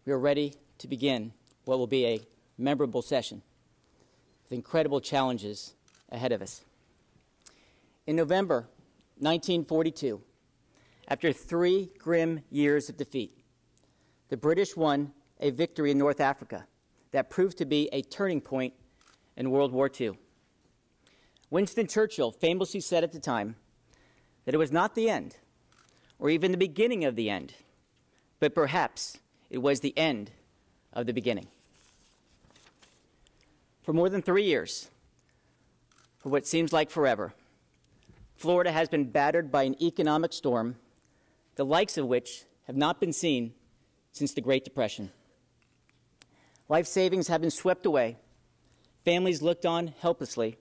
we are ready to begin what will be a memorable session with incredible challenges ahead of us. In November 1942, after 3 grim years of defeat, the British won a victory in North Africa that proved to be a turning point in World War II. Winston Churchill famously said at the time that it was not the end, or even the beginning of the end, but perhaps it was the end of the beginning. For more than 3 years, for what seems like forever, Florida has been battered by an economic storm, the likes of which have not been seen since the Great Depression. Life savings have been swept away. Families looked on helplessly.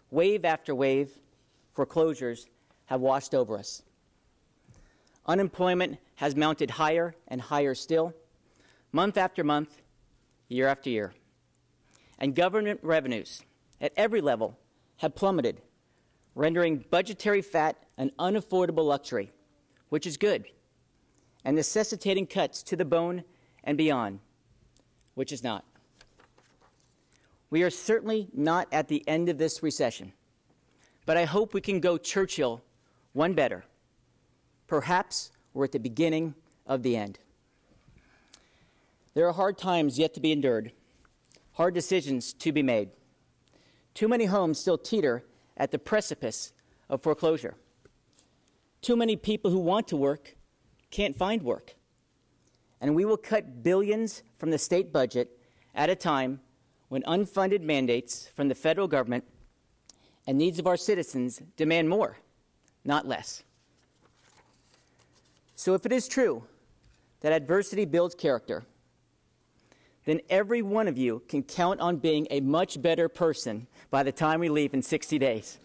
Wave after wave, foreclosures have washed over us. Unemployment has mounted higher and higher still, month after month, year after year. And government revenues at every level have plummeted, rendering budgetary fat an unaffordable luxury, which is good, and necessitating cuts to the bone and beyond, which is not. We are certainly not at the end of this recession, but I hope we can go Churchill one better. Perhaps we're at the beginning of the end. There are hard times yet to be endured, hard decisions to be made. Too many homes still teeter at the precipice of foreclosure. Too many people who want to work can't find work. And we will cut billions from the state budget at a time when unfunded mandates from the federal government and needs of our citizens demand more, not less. So if it is true that adversity builds character, then every one of you can count on being a much better person by the time we leave in 60 days.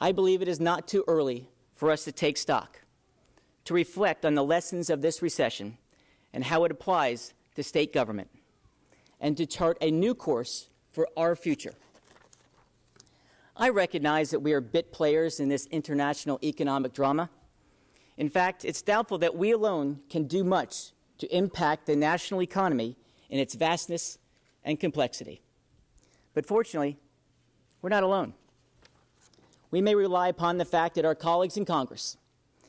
I believe it is not too early for us to take stock, to reflect on the lessons of this recession and how it applies to state government, and to chart a new course for our future. I recognize that we are bit players in this international economic drama. In fact, it's doubtful that we alone can do much to impact the national economy in its vastness and complexity. But fortunately, we're not alone. We may rely upon the fact that our colleagues in Congress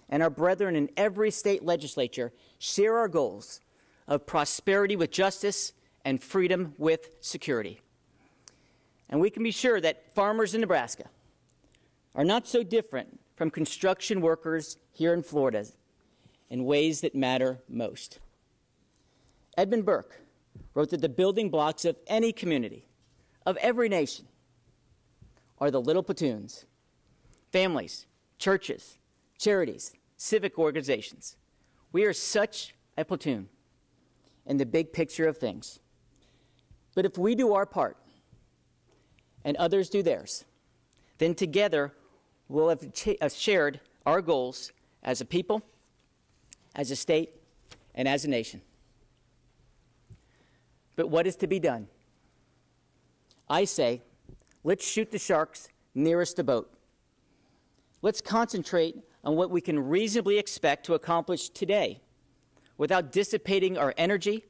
and our brethren in every state legislature share our goals of prosperity with justice and freedom with security. And we can be sure that farmers in Nebraska are not so different from construction workers here in Florida in ways that matter most. Edmund Burke wrote that the building blocks of any community, of every nation, are the little platoons, families, churches, charities, civic organizations. We are such a platoon in the big picture of things. But if we do our part and others do theirs, then together we'll have shared our goals as a people, as a state, and as a nation. But what is to be done? I say, let's shoot the sharks nearest the boat. Let's concentrate on what we can reasonably expect to accomplish today without dissipating our energy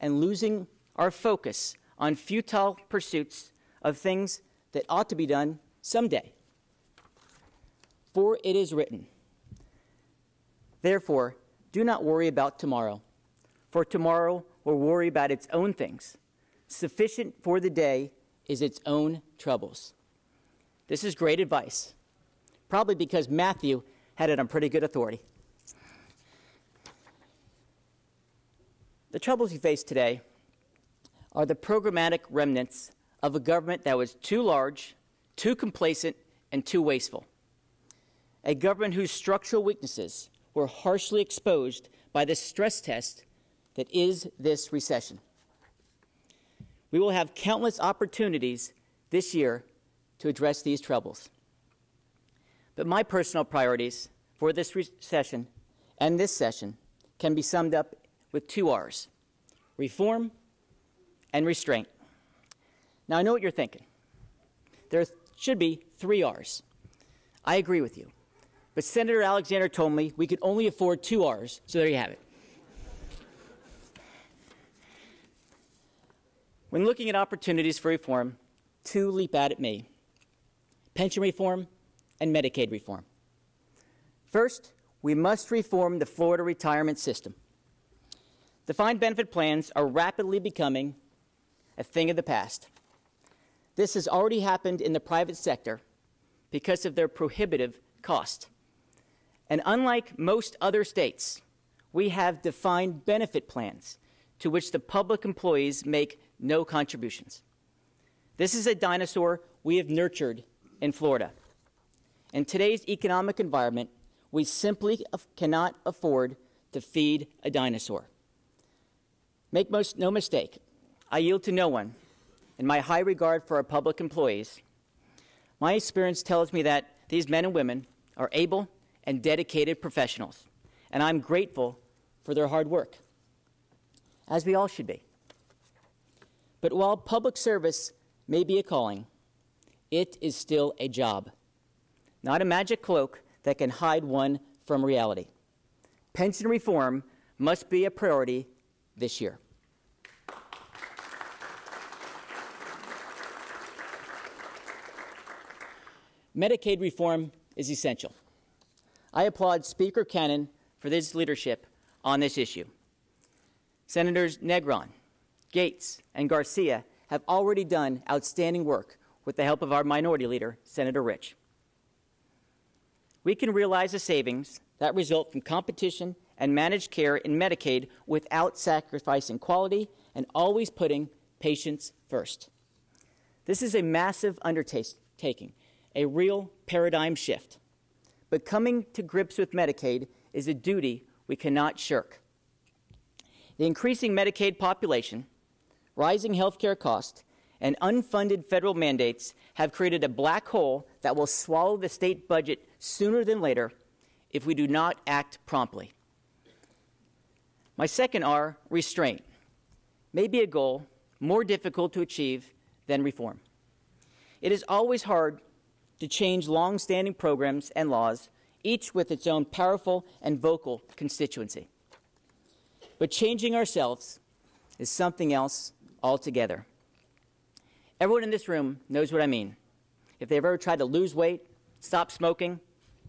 and losing our focus on futile pursuits of things that ought to be done someday. For it is written, therefore, do not worry about tomorrow, for tomorrow will worry about its own things. Sufficient for the day is its own troubles. This is great advice, probably because Matthew had it on pretty good authority. The troubles we face today are the programmatic remnants of a government that was too large, too complacent, and too wasteful. A government whose structural weaknesses were harshly exposed by the stress test that is this recession. We will have countless opportunities this year to address these troubles. But my personal priorities for this recession and this session can be summed up with 2 R's: reform and restraint. Now, I know what you're thinking. There should be 3 R's. I agree with you. But Senator Alexander told me we could only afford 2 R's, so there you have it. When looking at opportunities for reform, two leap out at me: pension reform and Medicaid reform. First, we must reform the Florida retirement system. Defined benefit plans are rapidly becoming a thing of the past. This has already happened in the private sector because of their prohibitive cost. And unlike most other states, we have defined benefit plans to which the public employees make no contributions. This is a dinosaur we have nurtured in Florida. In today's economic environment, we simply cannot afford to feed a dinosaur. Make no mistake, I yield to no one. In my high regard for our public employees, my experience tells me that these men and women are able and dedicated professionals, and I'm grateful for their hard work, as we all should be. But while public service may be a calling, it is still a job, not a magic cloak that can hide one from reality. Pension reform must be a priority this year. Medicaid reform is essential. I applaud Speaker Cannon for his leadership on this issue. Senators Negron, Gates, and Garcia have already done outstanding work with the help of our minority leader, Senator Rich. We can realize the savings that result from competition and managed care in Medicaid without sacrificing quality and always putting patients first. This is a massive undertaking, a real paradigm shift. But coming to grips with Medicaid is a duty we cannot shirk. The increasing Medicaid population, rising health care costs, and unfunded federal mandates have created a black hole that will swallow the state budget sooner than later if we do not act promptly. My second R, restraint, may be a goal more difficult to achieve than reform. It is always hard to change long-standing programs and laws, each with its own powerful and vocal constituency. But changing ourselves is something else altogether. Everyone in this room knows what I mean. If they've ever tried to lose weight, stop smoking,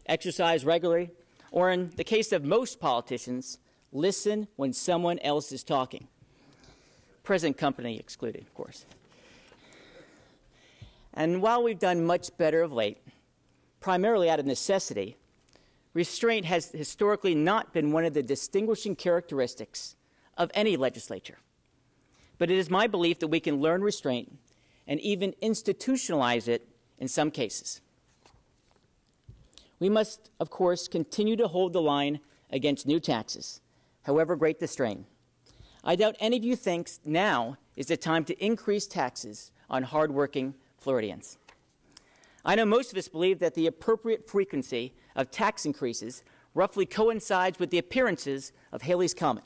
exercise regularly, or in the case of most politicians, listen when someone else is talking. Present company excluded, of course. And while we've done much better of late, primarily out of necessity, restraint has historically not been one of the distinguishing characteristics of any legislature. But it is my belief that we can learn restraint and even institutionalize it in some cases. We must, of course, continue to hold the line against new taxes, however great the strain. I doubt any of you thinks now is the time to increase taxes on hardworking Floridians. I know most of us believe that the appropriate frequency of tax increases roughly coincides with the appearances of Halley's Comet.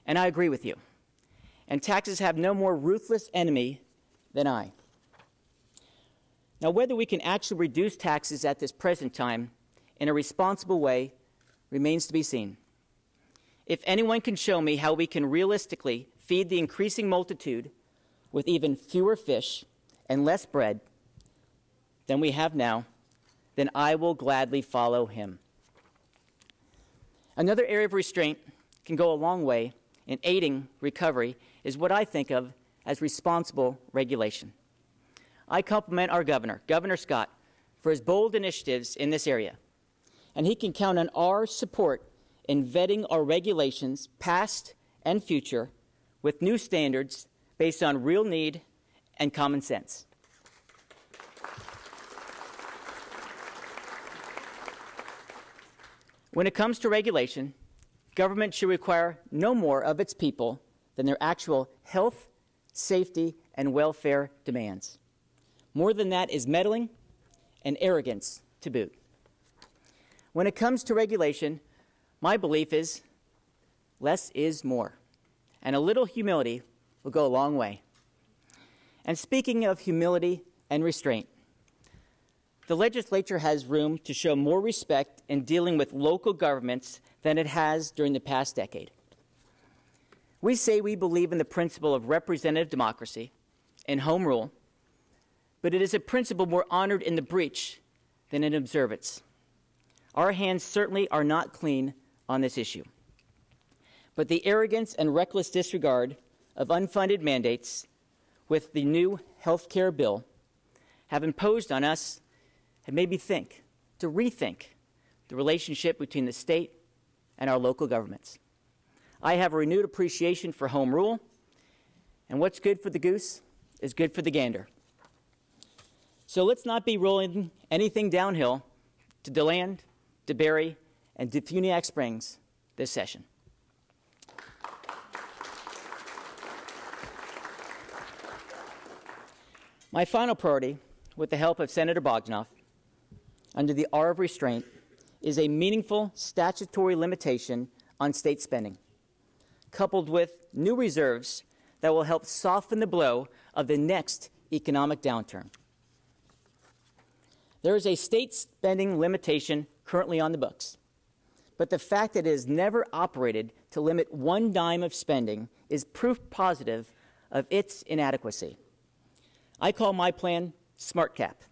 And I agree with you. And taxes have no more ruthless enemy than I. Now, whether we can actually reduce taxes at this present time in a responsible way remains to be seen. If anyone can show me how we can realistically feed the increasing multitude with even fewer fish and less bread than we have now, then I will gladly follow him. Another area of restraint can go a long way in aiding recovery is what I think of as responsible regulation. I compliment our governor, Governor Scott, for his bold initiatives in this area, and he can count on our support in vetting our regulations, past and future, with new standards based on real need and common sense. When it comes to regulation, government should require no more of its people than their actual health, safety, and welfare demands. More than that is meddling and arrogance to boot. When it comes to regulation, my belief is less is more, and a little humility will go a long way. And speaking of humility and restraint, the legislature has room to show more respect in dealing with local governments than it has during the past decade. We say we believe in the principle of representative democracy and home rule, but it is a principle more honored in the breach than in observance. Our hands certainly are not clean on this issue. But the arrogance and reckless disregard of unfunded mandates with the new health care bill have imposed on us and made me think, to rethink the relationship between the state and our local governments. I have a renewed appreciation for home rule, and what's good for the goose is good for the gander. So let's not be rolling anything downhill to DeLand, DeBerry, and DeFuniak Springs this session. My final priority, with the help of Senator Bogdanoff, under the R of restraint, is a meaningful statutory limitation on state spending, coupled with new reserves that will help soften the blow of the next economic downturn. There is a state spending limitation currently on the books, but the fact that it has never operated to limit one dime of spending is proof positive of its inadequacy. I call my plan Smart Cap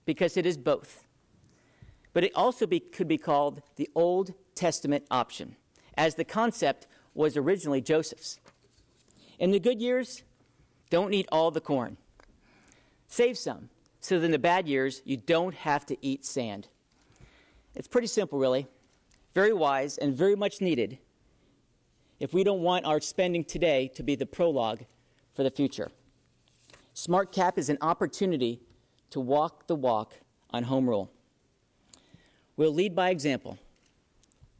because it is both. But it also could be called the Old Testament option, as the concept was originally Joseph's. In the good years, don't eat all the corn. Save some, so that in the bad years, you don't have to eat sand. It's pretty simple, really. Very wise and very much needed if we don't want our spending today to be the prologue for the future. Smart Cap is an opportunity to walk the walk on home rule. We'll lead by example,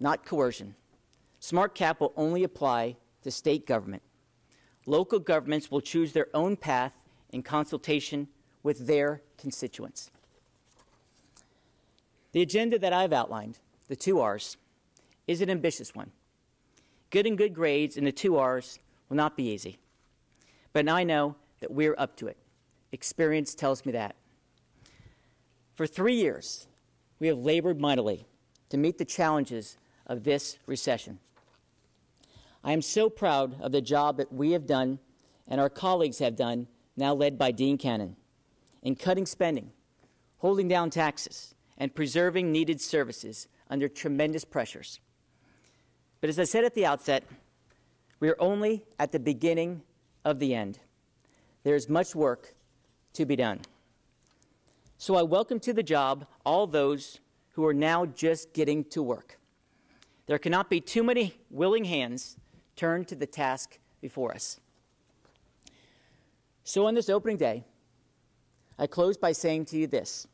not coercion. Smart Cap will only apply to state government. Local governments will choose their own path in consultation with their constituents. The agenda that I've outlined, the 2 R's, is an ambitious one. Getting good grades in the 2 R's will not be easy. But I know that we're up to it. Experience tells me that. For 3 years, we have labored mightily to meet the challenges of this recession. I am so proud of the job that we have done and our colleagues have done, now led by Dean Cannon, in cutting spending, holding down taxes, and preserving needed services under tremendous pressures. But as I said at the outset, we are only at the beginning of the end. There is much work to be done. So I welcome to the job all those who are now just getting to work. There cannot be too many willing hands turned to the task before us. So on this opening day, I close by saying to you this: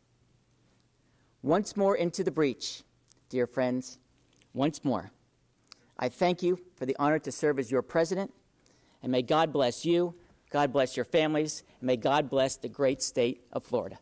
once more into the breach, dear friends, once more. I thank you for the honor to serve as your president, and may God bless you, God bless your families, and may God bless the great state of Florida.